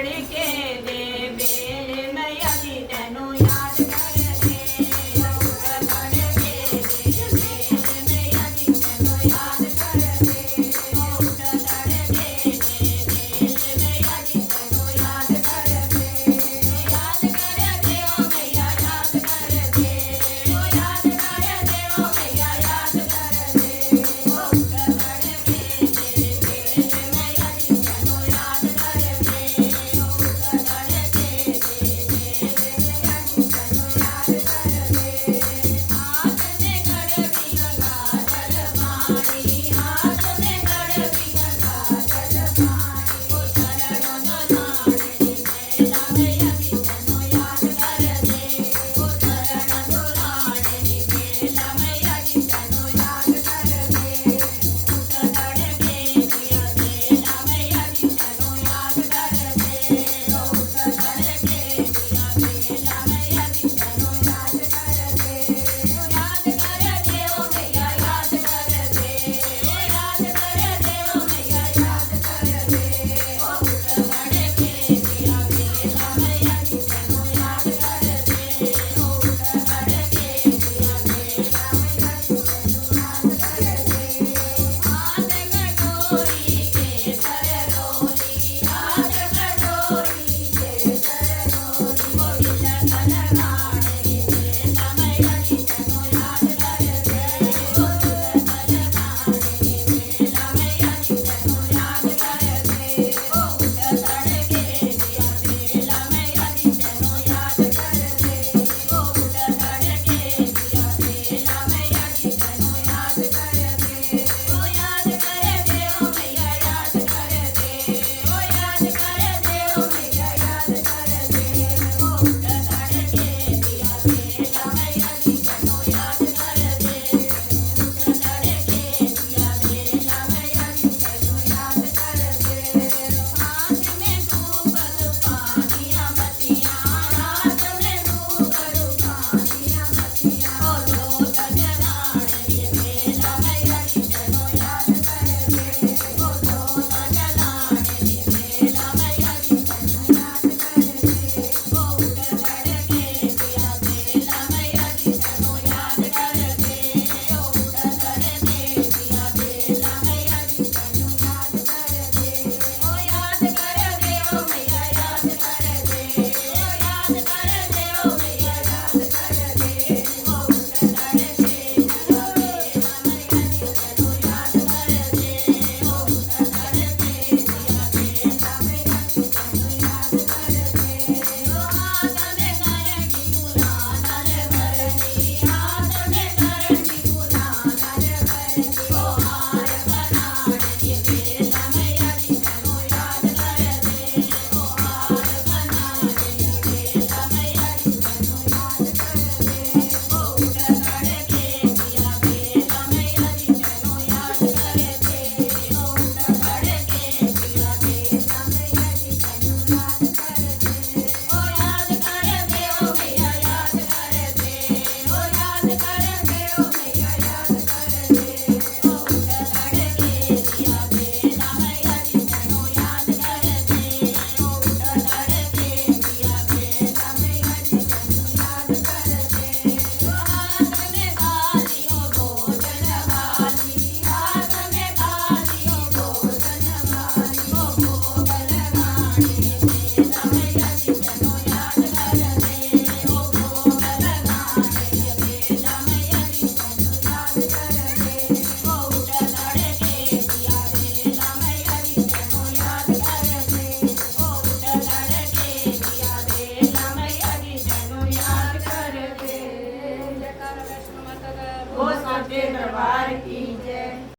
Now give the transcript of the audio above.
तड़के दे बेल मैया जी तेनू याद करदे उठ तड़के दे बेल मैया जी तेनू याद करदे उठ तड़के दे बेल मैया जी तेनू याद करदे ओ मैया याद करदे ओ याद करदे ओ मैया याद करदे उठ तड़के दे बेल मैया जी तेनू याद करदे उठ तड़के दे बेल मैया जी तेनू याद करदे हाथ में गड़बी गंगा जलपानी हाथ में गड़बी गंगा जलपानी ओ चरणों दुलारनी बेला मैया जी तेनू याद करदे ओ चरण दुलारनी बेला मैया जी तेनू याद करदे उठ तड़के दिया बेला मैया जी तेनू याद करदे उठ तड़के दिया बेला मैया जी तेनू याद करदे याद करदे ओ मैया याद करदे याद करदे ओ मैया याद करदे उठ तड़के दिया बेला मैया जी तेनू याद करदे उठ तड़के दिया बेला मैया जी तेनू याद करदे हाथ कटोरी केसर रोली हाथ कटोरी केसर रोली ओ तिलक लगाड़नी बेला मैया जी तेनू याद करदे ओ तिलक लगाड़नी बेला मैया जी तेनू याद करदे ओ उठ तड़के दिया बेला मैया जी तेनू याद करदे ओ उठ तड़के दिया बेला मैया जी तेनू याद करदे ओ याद करदे ओ मैया याद करदे ओ याद करदे ओ मैया याद करदे ओ उठ तड़के दिया बेला मैया जी तेनू याद करदे उठ तड़के दिया बेला मैया जी तेनू याद करदे हाथ में धूप धुपानिया बत्तियां हाथ में धूप धुपानिया बत्तियां ओ जोत जलाड़नी बेला मैया जी तेनू याद करदे ओ जोत जलाड़नी बेला मैया जी तेनू याद करदे ओ उठ तड़के दिया बेला मैया जी तेनू याद करदे ओ उठ तड़के दिया बेला मैया जी तेनू याद करदे ओ याद करदे ओ मैया याद करदे ओ याद करदे ओ मैया याद करदे ओ उठ तड़के दिया बेला मैया जी तेनू याद करदे ओ उठ तड़के दिया बेला मैया जी तेनू याद करदे ओ हाथ में करनी गुलाल भरनी हाथ में करनी गुलाल भरनी ओ हार बनाड़नी बेला मैया जी तेनू याद करदे ओ हार बनाड़नी बेला मैया जी तेनू याद करदे ओ उठ तड़के दिया बेला मैया जी तेनू याद करदे ओ उठ तड़के दिया बेला मैया जी तेनू याद करदे ओ याद करदे ओ मैया याद करदे ओ याद करदे ओ मैया याद करदे ओ उठ तड़के दिया बेला मैया जी तेनू याद करदे ओ उठ तड़के दिया बेला मैया जी तेनू याद करदे ओ हाथ में थाली ओ भोजन वाली हाथ में थाली ओ भोजन वाली ओ भोग लगाड़नी बेला मैया जी तेनू याद करदे ओ भोग लगाड़नी बेला मैया जी तेनू याद करदे ओ उठ तड़के दिया बेला मैया जी तेनू याद करदे ओ उठ तड़के दिया बेला मैया जी तेनू याद करदे जयकारा वैष्णो माता दा बोल सच्चे दरबार की